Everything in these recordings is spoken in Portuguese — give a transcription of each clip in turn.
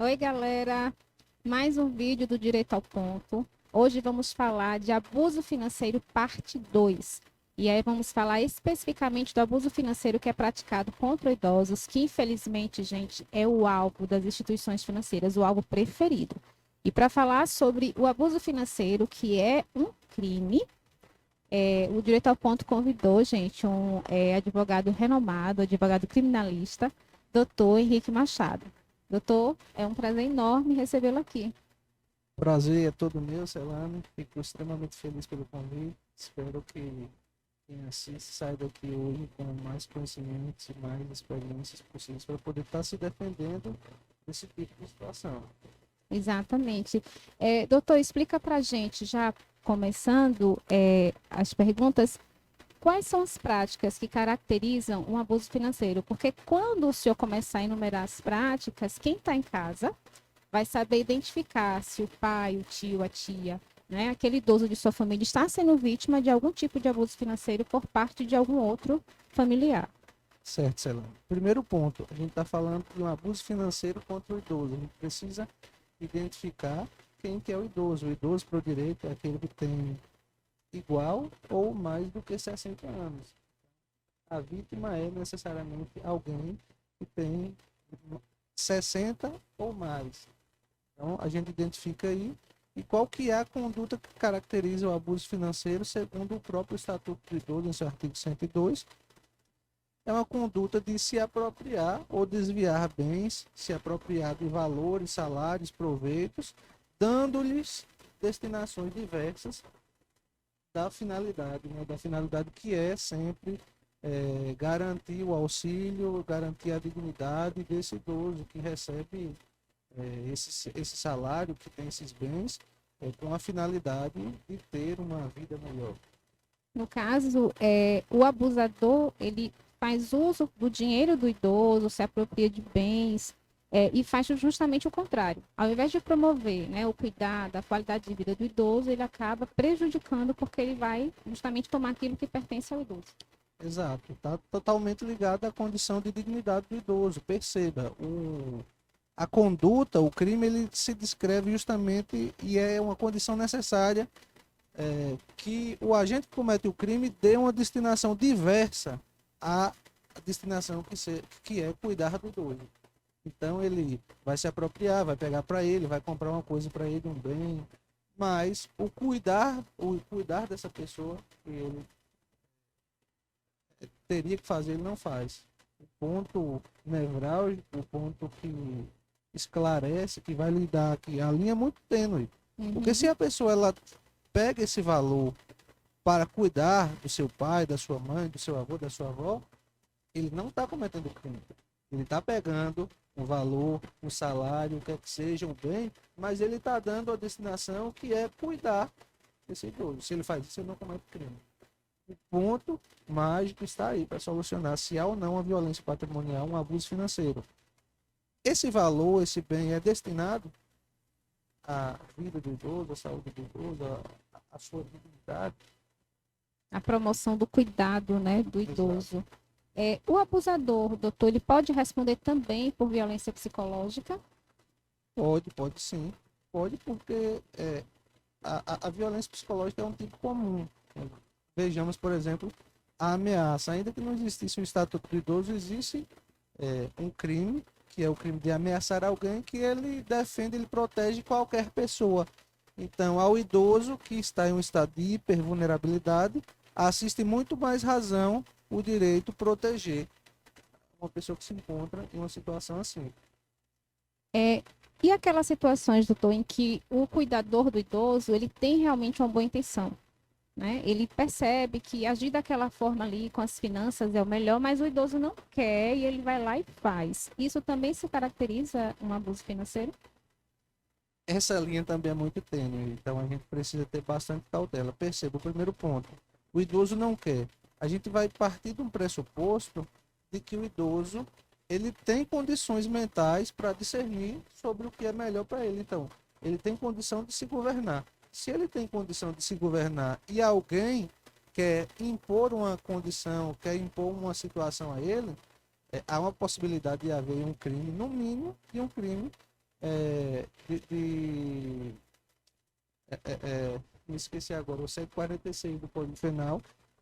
Oi, galera! Mais um vídeo do Direito ao Ponto. Hoje vamos falar de abuso financeiro parte 2. E aí vamos falar especificamente do abuso financeiro que é praticado contra idosos, que infelizmente, gente, é o alvo das instituições financeiras, o alvo preferido. E para falar sobre o abuso financeiro, que é um crime, o Direito ao Ponto convidou, gente, um advogado renomado, advogado criminalista, doutor Henrique Machado. Doutor, é um prazer enorme recebê-lo aqui. Prazer é todo meu, Celano. Fico extremamente feliz pelo convite. Espero que quem assiste saia daqui hoje com mais conhecimentos e mais experiências possíveis para poder estar se defendendo desse tipo de situação. Exatamente. Doutor, explica para a gente, já começando as perguntas, quais são as práticas que caracterizam um abuso financeiro? Porque quando o senhor começar a enumerar as práticas, quem está em casa vai saber identificar se o pai, o tio, a tia, né, aquele idoso de sua família está sendo vítima de algum tipo de abuso financeiro por parte de algum outro familiar. Certo, Celano. Primeiro ponto, a gente está falando de um abuso financeiro contra o idoso. A gente precisa identificar quem que é o idoso. O idoso, para o direito, é aquele que tem igual ou mais do que 60 anos. A vítima é necessariamente alguém que tem 60 ou mais. Então, a gente identifica aí e qual que é a conduta que caracteriza o abuso financeiro, segundo o próprio Estatuto do Idoso, em seu artigo 102, é uma conduta de se apropriar ou desviar bens, se apropriar de valores, salários, proveitos, dando-lhes destinações diversas da finalidade que é sempre garantir o auxílio, garantir a dignidade desse idoso que recebe esse salário, que tem esses bens, com a finalidade de ter uma vida melhor. No caso, o abusador, ele faz uso do dinheiro do idoso, se apropria de bens, e faz justamente o contrário. Ao invés de promover, né, o cuidado, a qualidade de vida do idoso, ele acaba prejudicando porque ele vai justamente tomar aquilo que pertence ao idoso. Exato, está totalmente ligado à condição de dignidade do idoso. Perceba, a conduta, o crime, ele se descreve justamente e é uma condição necessária que o agente que comete o crime dê uma destinação diversa à destinação que é cuidar do idoso. Então ele vai se apropriar, vai pegar para ele, vai comprar uma coisa para ele, um bem, mas o cuidar dessa pessoa que ele teria que fazer, ele não faz. O ponto nevrálgico, o ponto que esclarece, que vai lhe dar aqui, a linha é muito tênue. Porque se a pessoa ela pega esse valor para cuidar do seu pai, da sua mãe, do seu avô, da sua avó, ele não está cometendo crime. Ele está pegando um valor, um salário, o que é que seja, um bem, mas ele está dando a destinação que é cuidar desse idoso. Se ele faz isso, ele não comete crime. O ponto mágico está aí para solucionar se há ou não a violência patrimonial, um abuso financeiro. Esse valor, esse bem é destinado à vida do idoso, à saúde do idoso, à sua dignidade. A promoção do cuidado, né, do idoso. O abusador, doutor, ele pode responder também por violência psicológica? Pode sim. Pode porque a violência psicológica é um tipo comum. Vejamos, por exemplo, a ameaça. Ainda que não existisse um estatuto do idoso, existe um crime, que é o crime de ameaçar alguém, que ele defende, ele protege qualquer pessoa. Então, ao idoso que está em um estado de hipervulnerabilidade, assiste muito mais razão o direito proteger uma pessoa que se encontra em uma situação assim. É, e aquelas situações, doutor, em que o cuidador do idoso, ele tem realmente uma boa intenção, né? Ele percebe que agir daquela forma ali com as finanças é o melhor, mas o idoso não quer e ele vai lá e faz. Isso também se caracteriza um abuso financeiro? Essa linha também é muito tênue, então a gente precisa ter bastante cautela. Perceba o primeiro ponto: o idoso não quer. A gente vai partir de um pressuposto de que o idoso ele tem condições mentais para discernir sobre o que é melhor para ele. Então, ele tem condição de se governar. Se ele tem condição de se governar e alguém quer impor uma condição, quer impor uma situação a ele, há uma possibilidade de haver um crime, no mínimo, e um crime Me esqueci agora, o 146 do Código Penal,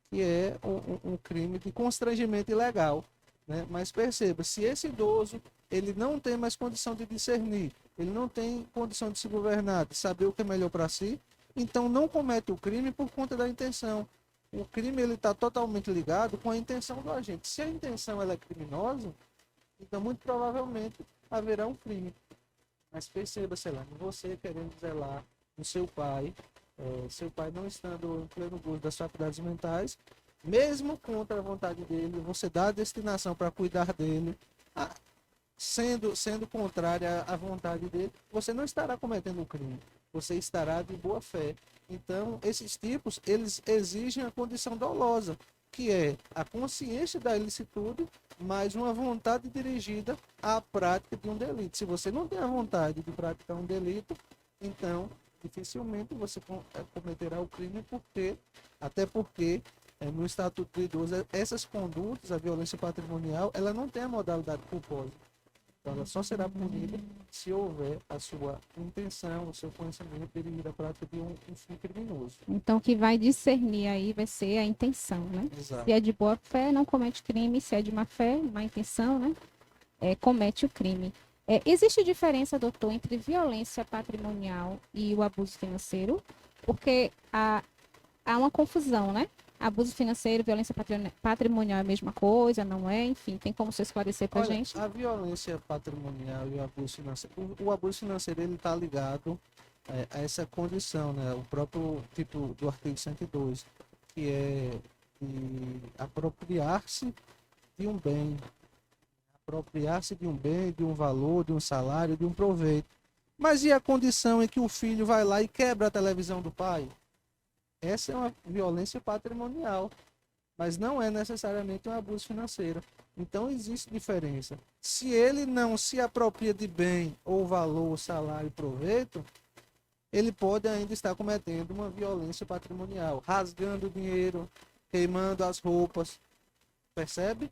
que é um crime de constrangimento ilegal, né? Mas perceba, se esse idoso ele não tem mais condição de discernir, ele não tem condição de se governar, de saber o que é melhor para si, então não comete o crime por conta da intenção. O crime ele está totalmente ligado com a intenção do agente. Se a intenção ela é criminosa, então muito provavelmente haverá um crime. Mas perceba, sei lá, você querendo zelar no seu pai não estando em pleno gozo das faculdades mentais, mesmo contra a vontade dele, você dá a destinação para cuidar dele, sendo contrária à vontade dele, você não estará cometendo um crime, você estará de boa fé. Então, esses tipos, eles exigem a condição dolosa, que é a consciência da ilicitude, mais uma vontade dirigida à prática de um delito. Se você não tem a vontade de praticar um delito, então dificilmente você cometerá o crime, até porque no Estatuto do Idoso, essas condutas, a violência patrimonial, ela não tem a modalidade culposa. Então, ela só será punida se houver a sua intenção, o seu conhecimento dirigido à prática de um fim criminoso. Então, o que vai discernir aí vai ser a intenção, né? Exato. Se é de boa fé, não comete crime. Se é de má fé, má intenção, né? Comete o crime. Existe diferença, doutor, entre violência patrimonial e o abuso financeiro? Porque há uma confusão, né? Abuso financeiro, violência patrimonial é a mesma coisa, não é? Enfim, tem como você esclarecer para a gente? A violência patrimonial e o abuso financeiro, o abuso financeiro ele está ligado a essa condição, né? O próprio título do artigo 102, que é de apropriar-se de um bem, de um valor, de um salário, de um proveito. Mas e a condição em que o filho vai lá e quebra a televisão do pai? Essa é uma violência patrimonial, mas não é necessariamente um abuso financeiro. Então existe diferença. Se ele não se apropria de bem ou valor, salário e proveito, ele pode ainda estar cometendo uma violência patrimonial, rasgando o dinheiro, queimando as roupas. Percebe?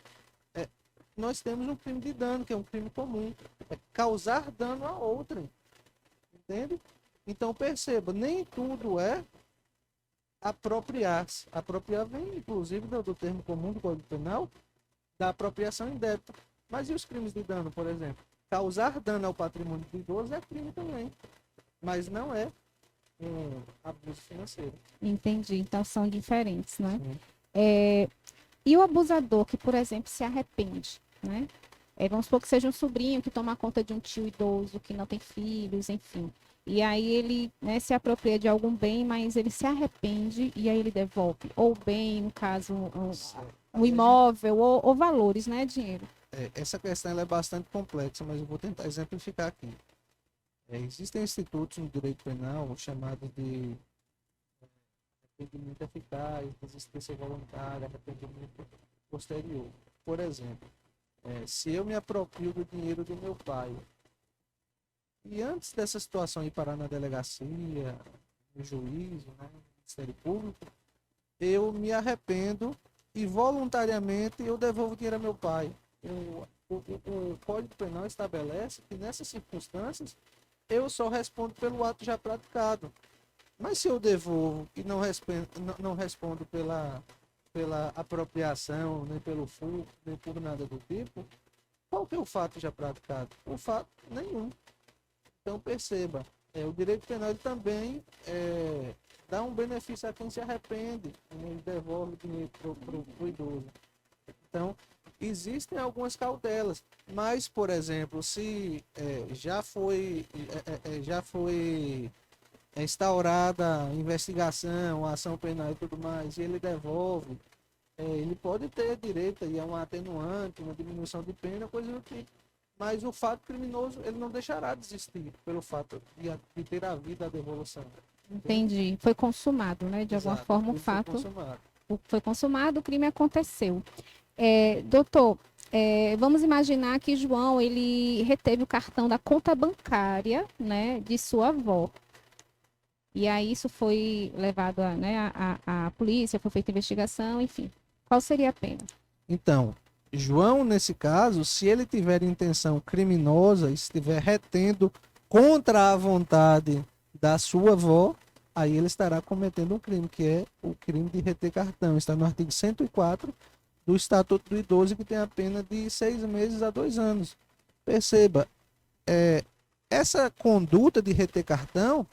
Nós temos um crime de dano, que é um crime comum. É causar dano a outrem. Entende? Então perceba, nem tudo é apropriar-se. Apropriar vem, inclusive, do termo comum do Código Penal, da apropriação indébita. Mas e os crimes de dano, por exemplo? Causar dano ao patrimônio do idoso é crime também, mas não é um abuso financeiro. Entendi. Então são diferentes, né? E o abusador que, por exemplo, se arrepende, né? Vamos supor que seja um sobrinho que toma conta de um tio idoso que não tem filhos, enfim. E aí ele, né, se apropria de algum bem, mas ele se arrepende e aí ele devolve. Ou bem, no caso, um imóvel, ou valores, né? Dinheiro. Essa questão ela é bastante complexa, mas eu vou tentar exemplificar aqui. Existem institutos no direito penal chamados de arrependimento eficaz, desistência voluntária, arrependimento posterior. Por exemplo, se eu me aproprio do dinheiro do meu pai, e antes dessa situação ir parar na delegacia, no juízo, né, no Ministério Público, eu me arrependo e voluntariamente eu devolvo o dinheiro ao meu pai. O Código Penal estabelece que nessas circunstâncias eu só respondo pelo ato já praticado. Mas se eu devolvo e não respondo pela apropriação, nem pelo furto, nem por nada do tipo, qual que é o fato já praticado? O fato nenhum. Então perceba, o direito penal ele também dá um benefício a quem se arrepende, ele devolve o dinheiro para o idoso. Então, existem algumas cautelas, mas, por exemplo, se já foi instaurada a investigação, a ação penal e tudo mais, e ele devolve, ele pode ter direito a um atenuante, uma diminuição de pena, coisa do tipo. Mas o fato criminoso, ele não deixará de existir pelo fato de ter havido a devolução. Entendi. Foi consumado, né? De alguma forma o fato foi consumado, o crime aconteceu. Doutor, vamos imaginar que João, ele reteve o cartão da conta bancária, né, de sua avó. E aí isso foi levado à polícia, foi feita investigação, enfim. Qual seria a pena? Então, João, nesse caso, se ele tiver intenção criminosa, estiver retendo contra a vontade da sua avó, aí ele estará cometendo um crime, que é o crime de reter cartão. Está no artigo 104 do Estatuto do Idoso, que tem a pena de 6 meses a 2 anos. Perceba, essa conduta de reter cartão,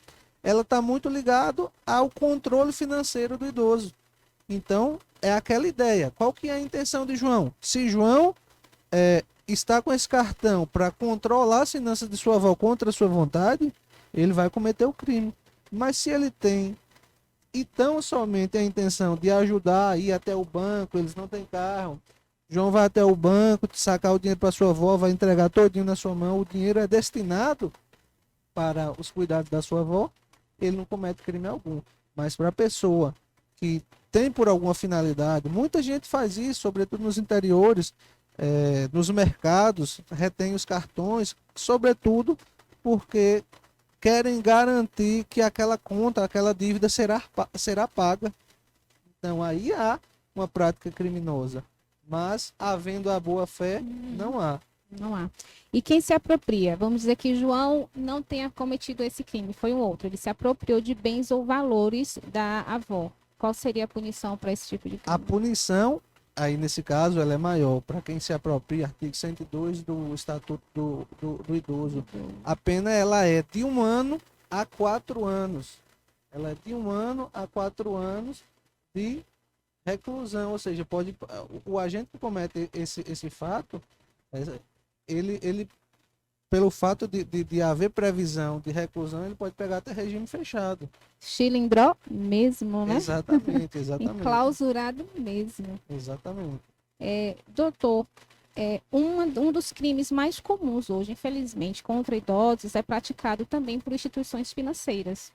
ela está muito ligada ao controle financeiro do idoso. Então, é aquela ideia. Qual que é a intenção de João? Se João está com esse cartão para controlar as finanças de sua avó contra a sua vontade, ele vai cometer o crime. Mas se ele tem e tão somente a intenção de ajudar a ir até o banco, eles não têm carro, João vai até o banco, sacar o dinheiro para sua avó, vai entregar todinho na sua mão, o dinheiro é destinado para os cuidados da sua avó, ele não comete crime algum. Mas para a pessoa que tem por alguma finalidade, muita gente faz isso, sobretudo nos interiores, nos mercados, retém os cartões, sobretudo porque querem garantir que aquela conta, aquela dívida será paga. Então aí há uma prática criminosa, mas havendo a boa fé, não há. Não há. E quem se apropria? Vamos dizer que João não tenha cometido esse crime, foi um outro. Ele se apropriou de bens ou valores da avó. Qual seria a punição para esse tipo de crime? A punição, aí nesse caso, ela é maior. Para quem se apropria, artigo 102 do Estatuto do Idoso. A pena ela é de 1 ano a 4 anos. Ela é de 1 ano a 4 anos de reclusão. Ou seja, o agente que comete esse fato, ele pelo fato de haver previsão de reclusão, ele pode pegar até regime fechado. Chilindró mesmo, né? Exatamente, exatamente. Enclausurado mesmo. Exatamente. Doutor, um dos crimes mais comuns hoje, infelizmente, contra idosos é praticado também por instituições financeiras.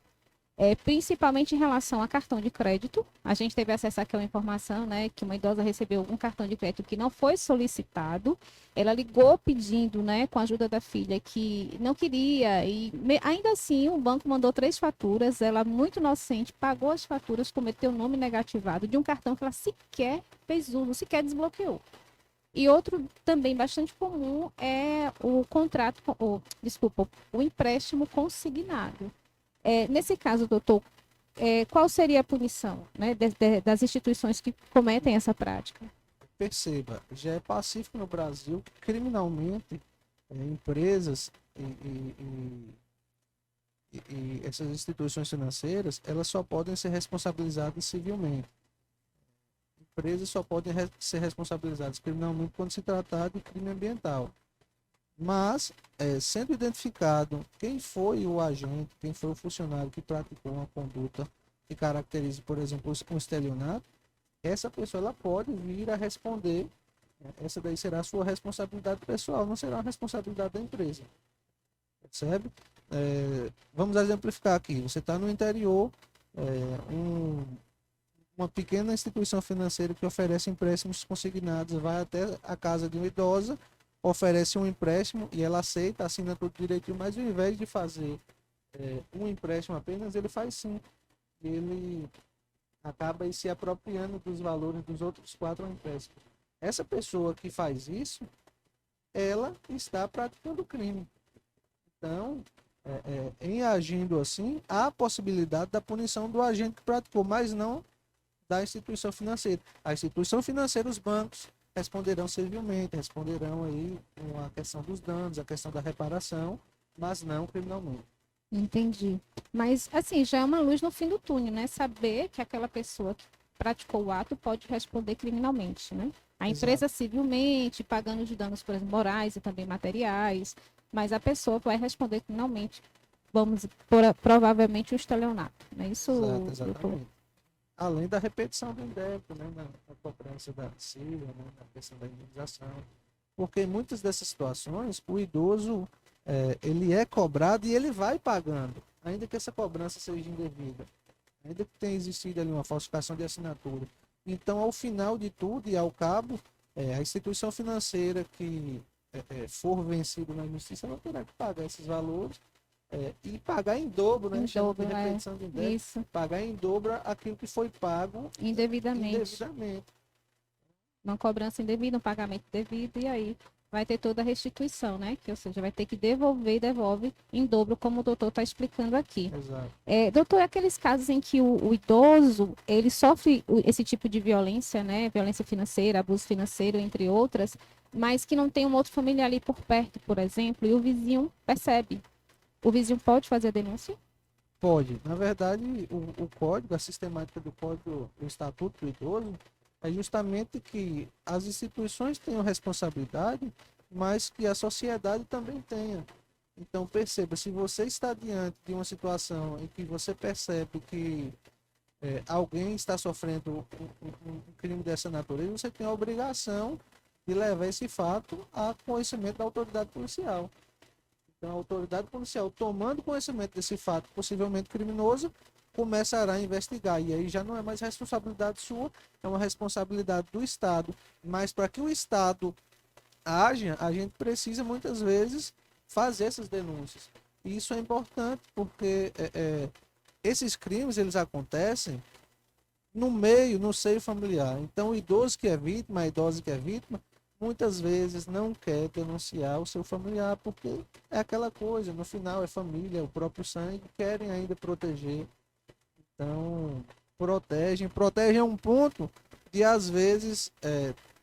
Principalmente em relação a cartão de crédito. A gente teve acesso àquela informação, né, que uma idosa recebeu um cartão de crédito que não foi solicitado. Ela ligou pedindo, né, com a ajuda da filha, que não queria, e ainda assim o banco mandou 3 faturas. Ela, muito inocente, pagou as faturas, cometeu o nome negativado de um cartão que ela sequer fez uso, sequer desbloqueou. E outro também bastante comum é o empréstimo consignado. Nesse caso, doutor, qual seria a punição, né, das instituições que cometem essa prática? Perceba, já é pacífico no Brasil que criminalmente empresas e essas instituições financeiras, elas só podem ser responsabilizadas civilmente. Empresas só podem ser responsabilizadas criminalmente quando se tratar de crime ambiental. Mas, sendo identificado quem foi o agente, quem foi o funcionário que praticou uma conduta que caracterize, por exemplo, um estelionato, essa pessoa ela pode vir a responder. Essa daí será a sua responsabilidade pessoal, não será a responsabilidade da empresa. Percebe? Vamos exemplificar aqui. Você está no interior, uma pequena instituição financeira que oferece empréstimos consignados, vai até a casa de uma idosa, oferece um empréstimo e ela aceita, assina tudo direitinho, mas ao invés de fazer um empréstimo apenas, ele faz 5. Ele acaba se apropriando dos valores dos outros 4 empréstimos. Essa pessoa que faz isso, ela está praticando crime. Então, em agindo assim, há a possibilidade da punição do agente que praticou, mas não da instituição financeira. A instituição financeira, os bancos, responderão civilmente, responderão aí com a questão dos danos, a questão da reparação, mas não criminalmente. Entendi. Mas, assim, já é uma luz no fim do túnel, né? Saber que aquela pessoa que praticou o ato pode responder criminalmente, né? A empresa civilmente, pagando os danos, por exemplo, morais e também materiais, mas a pessoa vai responder criminalmente, provavelmente o estelionato, não é isso? Exatamente. Além da repetição do débito, né, na cobrança da CIVA, né, na questão da indenização. Porque em muitas dessas situações, o idoso ele é cobrado e ele vai pagando, ainda que essa cobrança seja indevida, ainda que tenha existido ali uma falsificação de assinatura. Então, ao final de tudo e ao cabo, a instituição financeira que for vencida na justiça, ela terá que pagar esses valores e pagar em dobro, né? Em dobro, de repetição de débito. Isso. Pagar em dobro aquilo que foi pago indevidamente. Uma cobrança indevida, um pagamento devido, e aí vai ter toda a restituição, né? Que, ou seja, vai ter que devolver e devolve em dobro, como o doutor está explicando aqui. Exato. Doutor, aqueles casos em que o idoso, ele sofre esse tipo de violência, né? Violência financeira, abuso financeiro, entre outras, mas que não tem um outro familiar ali por perto, por exemplo, e o vizinho percebe. O vizinho pode fazer a denúncia? Pode. Na verdade, o código, a sistemática do código, do Estatuto do Idoso, é justamente que as instituições tenham responsabilidade, mas que a sociedade também tenha. Então, perceba, se você está diante de uma situação em que você percebe que alguém está sofrendo um crime dessa natureza, você tem a obrigação de levar esse fato a conhecimento da autoridade policial. Então, a autoridade policial, tomando conhecimento desse fato possivelmente criminoso, começará a investigar. E aí já não é mais responsabilidade sua, é uma responsabilidade do Estado. Mas para que o Estado haja, a gente precisa muitas vezes fazer essas denúncias. E isso é importante porque esses crimes eles acontecem no meio, no seio familiar. Então, o idoso que é vítima, a idosa que é vítima, muitas vezes não quer denunciar o seu familiar, porque é aquela coisa, no final é família, é o próprio sangue, querem ainda proteger. Então, protegem a um ponto de, às vezes,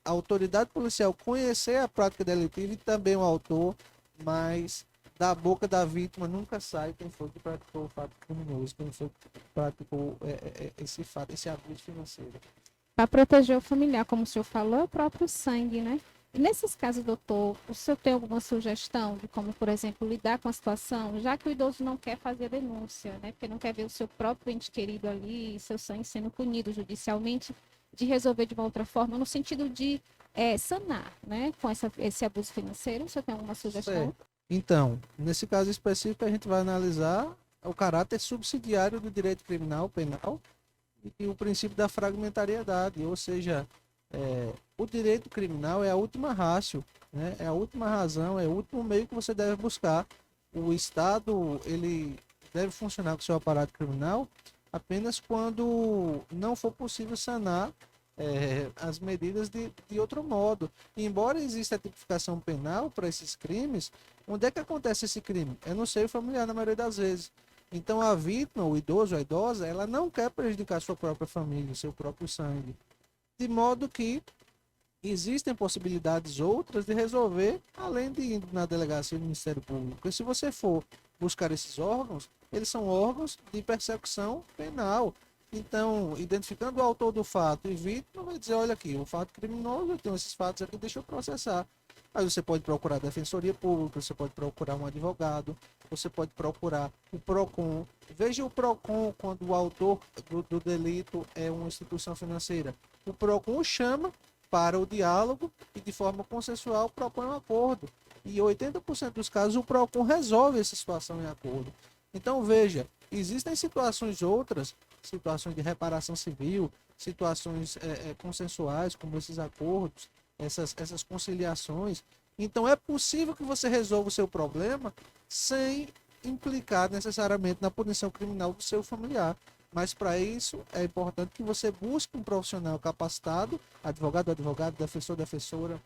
a autoridade policial conhecer a prática delitiva e também o autor, mas da boca da vítima nunca sai quem foi que praticou o fato criminoso, quem foi que praticou esse fato, esse abuso financeiro. Para proteger o familiar, como o senhor falou, é o próprio sangue, né? E nesses casos, doutor, o senhor tem alguma sugestão de como, por exemplo, lidar com a situação, já que o idoso não quer fazer denúncia, né? Porque não quer ver o seu próprio ente querido ali, seu sangue sendo punido judicialmente, de resolver de uma outra forma, no sentido de sanar, né? Com esse abuso financeiro, o senhor tem alguma sugestão? Certo. Então, nesse caso específico, a gente vai analisar o caráter subsidiário do direito criminal penal e o princípio da fragmentariedade, ou seja, o direito criminal é a última ratio, né? É a última razão, é o último meio que você deve buscar. O Estado ele deve funcionar com seu aparato criminal apenas quando não for possível sanar as medidas de outro modo. E embora exista a tipificação penal para esses crimes, onde é que acontece esse crime? É no seio familiar, na maioria das vezes. Então a vítima, o idoso, a idosa, ela não quer prejudicar sua própria família, seu próprio sangue. De modo que existem possibilidades outras de resolver, além de ir na delegacia do Ministério Público. E se você for buscar esses órgãos, eles são órgãos de persecução penal. Então, identificando o autor do fato e vítima, vai dizer, olha aqui, o fato criminoso, eu tenho esses fatos aqui, deixa eu processar. Aí você pode procurar a Defensoria Pública, você pode procurar um advogado, você pode procurar o PROCON. Veja o PROCON quando o autor do delito é uma instituição financeira. O PROCON o chama para o diálogo e de forma consensual propõe um acordo. E 80% dos casos o PROCON resolve essa situação em acordo. Então veja, existem situações outras, situações de reparação civil, situações consensuais, como esses acordos, essas conciliações. Então é possível que você resolva o seu problema sem implicar necessariamente na punição criminal do seu familiar. Mas para isso é importante que você busque um profissional capacitado, advogado, defensor, defensora,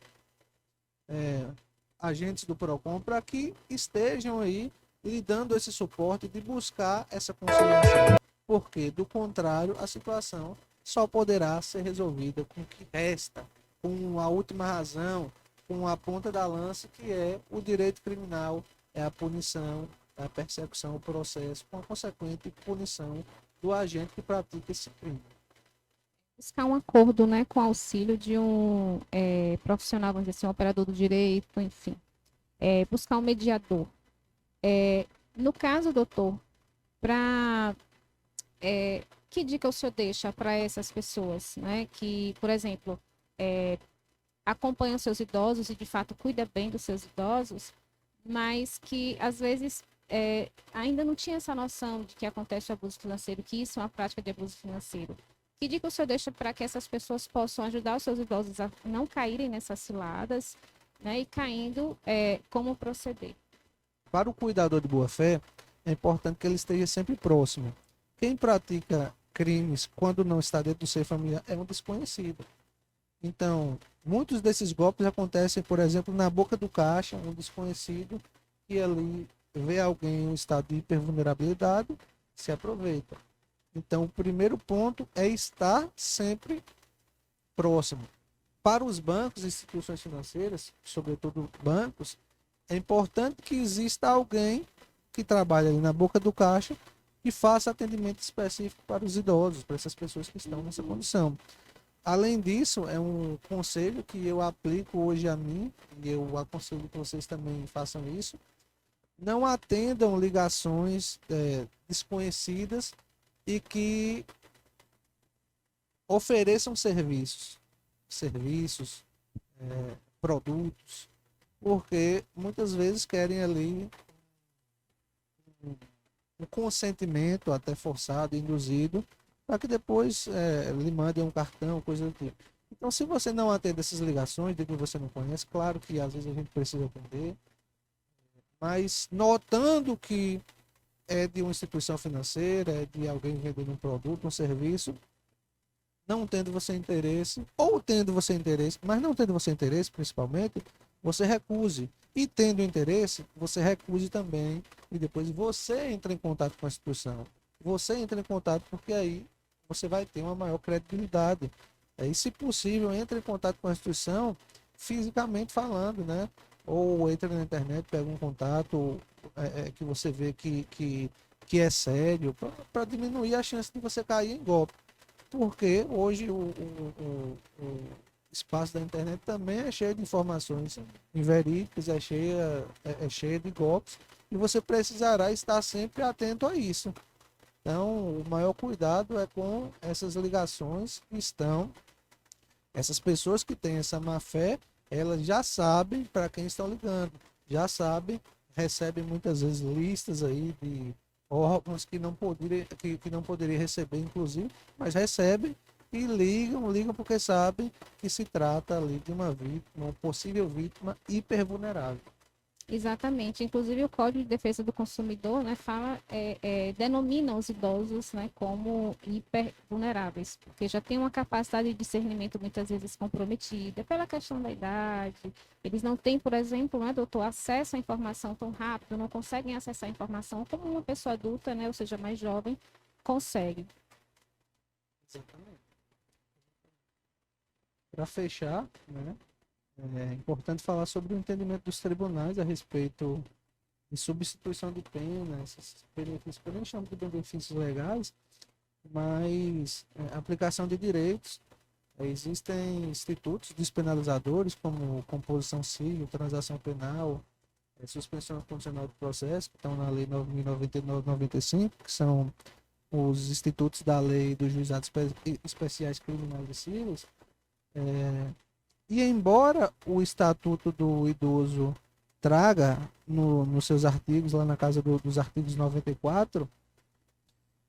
agentes do PROCON, para que estejam aí lhe dando esse suporte de buscar essa conciliação. Porque, do contrário, a situação só poderá ser resolvida com o que resta, com a última razão, com a ponta da lança, que é o direito criminal, é a punição, a persecução, o processo, com a consequente punição do agente que pratica esse crime. Buscar um acordo, né, com auxílio de um profissional, vamos dizer assim, um operador do direito, enfim. Buscar um mediador. No caso, doutor, que dica o senhor deixa para essas pessoas, né, que, por exemplo, acompanham seus idosos e, de fato, cuida bem dos seus idosos, mas que, às vezes, ainda não tinha essa noção de que acontece o abuso financeiro, que isso é uma prática de abuso financeiro. Que dica o senhor deixa para que essas pessoas possam ajudar os seus idosos a não caírem nessas ciladas, né, e caindo, como proceder? Para o cuidador de boa-fé, é importante que ele esteja sempre próximo. Quem pratica crimes quando não está dentro do seio familiar é um desconhecido. Então, muitos desses golpes acontecem, por exemplo, na boca do caixa, um desconhecido que ali vê alguém em um estado de hipervulnerabilidade, se aproveita. Então, o primeiro ponto é estar sempre próximo. Para os bancos e instituições financeiras, sobretudo bancos, é importante que exista alguém que trabalhe ali na boca do caixa e faça atendimento específico para os idosos, para essas pessoas que estão nessa condição. Além disso, é um conselho que eu aplico hoje a mim, e eu aconselho que vocês também façam isso. Não atendam ligações desconhecidas e que ofereçam serviços, produtos, porque muitas vezes querem ali um consentimento até forçado, induzido, para que depois lhe mandem um cartão, coisa do tipo. Então, se você não atende essas ligações de que você não conhece, claro que às vezes a gente precisa atender, mas notando que é de uma instituição financeira, é de alguém vendendo um produto, um serviço, não tendo você interesse, ou tendo você interesse, mas não tendo você interesse, principalmente, você recuse. E tendo interesse, você recuse também, e depois você entra em contato com a instituição. Você entra em contato porque aí você vai ter uma maior credibilidade. Aí, se possível, entre em contato com a instituição fisicamente falando, né? Ou entra na internet, pega um contato que você vê que é sério, para diminuir a chance de você cair em golpe. Porque hoje o espaço da internet também é cheio de informações inverídicas, é cheio de golpes, e você precisará estar sempre atento a isso. Então, o maior cuidado é com essas ligações que estão, essas pessoas que têm essa má fé, elas já sabem para quem estão ligando, já sabem, recebem muitas vezes listas aí de órgãos que não poderiam receber, inclusive, mas recebem e ligam porque sabem que se trata ali de uma vítima, uma possível vítima hipervulnerável. Exatamente. Inclusive o Código de Defesa do Consumidor, né, denomina os idosos, né, como hipervulneráveis, porque já tem uma capacidade de discernimento muitas vezes comprometida pela questão da idade. Eles não têm, por exemplo, né, doutor, acesso à informação tão rápido, não conseguem acessar a informação como uma pessoa adulta, né, ou seja, mais jovem, consegue. Exatamente. Para fechar, né, é importante falar sobre o entendimento dos tribunais a respeito de substituição de pena, esses benefícios, que eu nem chamo de benefícios legais, mas aplicação de direitos. Existem institutos despenalizadores, como composição civil, transação penal, suspensão condicional do processo, que estão na Lei 9.099/95, que são os institutos da Lei dos Juizados Especiais Criminais e Civis. E embora o Estatuto do Idoso traga nos seus artigos, lá na casa dos artigos 94,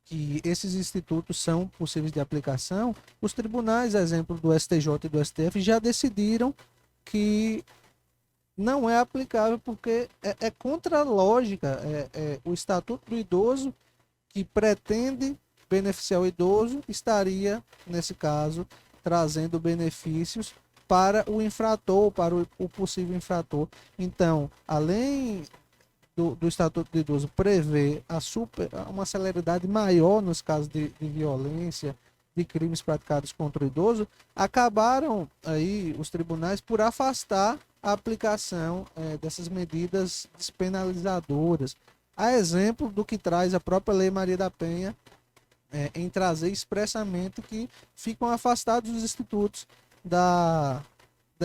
que esses institutos são possíveis de aplicação, os tribunais, exemplo do STJ e do STF, já decidiram que não é aplicável porque é contra a lógica. O Estatuto do Idoso, que pretende beneficiar o idoso, estaria, nesse caso, trazendo benefícios para o infrator, para o possível infrator. Então, além do Estatuto do Idoso prever uma celeridade maior nos casos de violência, de crimes praticados contra o idoso, acabaram aí os tribunais por afastar a aplicação dessas medidas despenalizadoras. A exemplo do que traz a própria Lei Maria da Penha, em trazer expressamente que ficam afastados os institutos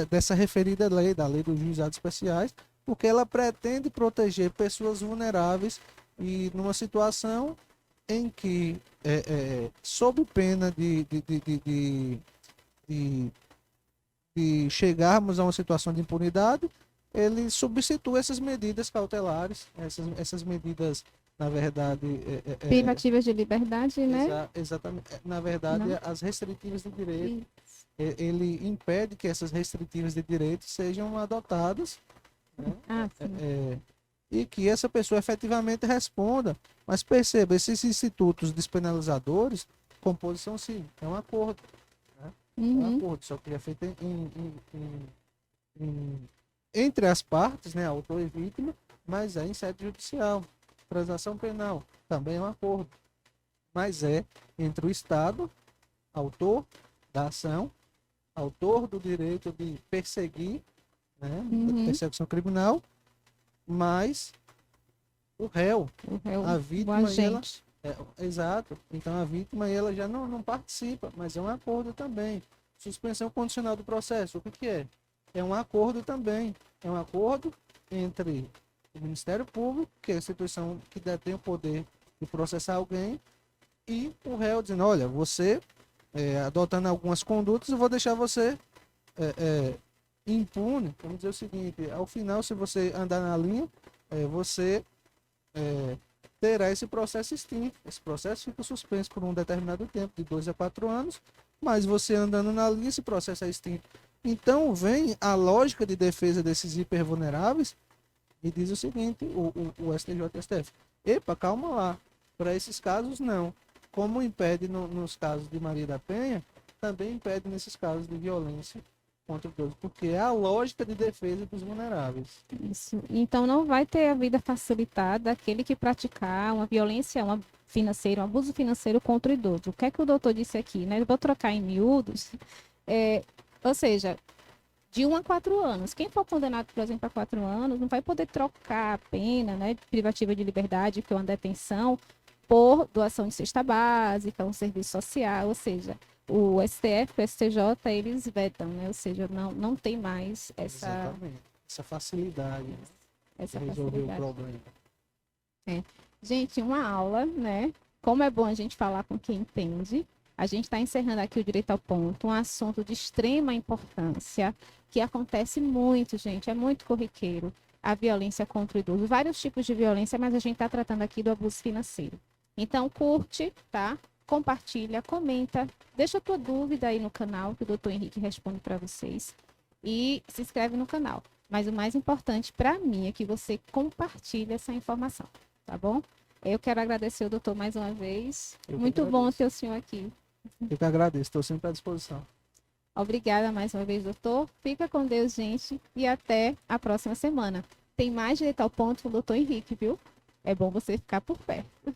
dessa referida lei, da Lei dos Juizados Especiais, porque ela pretende proteger pessoas vulneráveis e numa situação em que, sob pena de chegarmos a uma situação de impunidade, ele substitui essas medidas cautelares, essas medidas, na verdade... Privativas de liberdade, né? Exatamente. Na verdade, Não. as restritivas de direito. Ele impede que essas restritivas de direito sejam adotadas, né? E que essa pessoa efetivamente responda. Mas perceba, esses institutos despenalizadores, composição civil, é um acordo. Né? É um Uhum. acordo, só que é feito entre as partes, né, autor e vítima, mas é em sede judicial. Transação penal também é um acordo, mas é entre o Estado, autor da ação, autor do direito de perseguir, né, Uhum. perseguição criminal, mas o réu, a O vítima, e ela agente. exato. Então a vítima ela já não participa, mas é um acordo também. Suspensão condicional do processo, o que que é? É um acordo também. É um acordo entre o Ministério Público, que é a instituição que detém o poder de processar alguém, e o réu dizendo, olha, você adotando algumas condutas, eu vou deixar você é, é, impune. Vamos dizer o seguinte, ao final, se você andar na linha, você é, terá esse processo extinto. Esse processo fica suspenso por um determinado tempo, de 2 a 4 anos, mas você andando na linha, esse processo é extinto. Então vem a lógica de defesa desses hipervulneráveis e diz o seguinte, o STJ e o STF, epa, calma lá, para esses casos não. Como impede nos casos de Maria da Penha, também impede nesses casos de violência contra o idoso, porque é a lógica de defesa dos vulneráveis. Isso. Então não vai ter a vida facilitada aquele que praticar uma violência financeira, um abuso financeiro contra o idoso. O que é que o doutor disse aqui, né? Eu vou trocar em miúdos. É, ou seja, de 1 a 4 anos. Quem for condenado, por exemplo, a 4 anos, não vai poder trocar a pena, né, privativa de liberdade, que é uma detenção, por doação de cesta básica, um serviço social, ou seja, o STF, o STJ, eles vetam, né? Ou seja, não tem mais Exatamente. Essa facilidade de essa resolver o facilidade. problema. É. Gente, uma aula, né? Como é bom a gente falar com quem entende. A gente está encerrando aqui o Direito ao Ponto, um assunto de extrema importância, que acontece muito, gente, é muito corriqueiro. A violência contra o idoso, vários tipos de violência, mas a gente está tratando aqui do abuso financeiro. Então, curte, tá? Compartilha, comenta, deixa a tua dúvida aí no canal, que o doutor Henrique responde para vocês. E se inscreve no canal. Mas o mais importante para mim é que você compartilhe essa informação, tá bom? Eu quero agradecer o doutor mais uma vez. Eu que Muito bom agradeço. ter o senhor aqui. Eu que agradeço, estou sempre à disposição. Obrigada mais uma vez, doutor. Fica com Deus, gente, e até a próxima semana. Tem mais Direito ao Ponto com o doutor Henrique, viu? É bom você ficar por perto.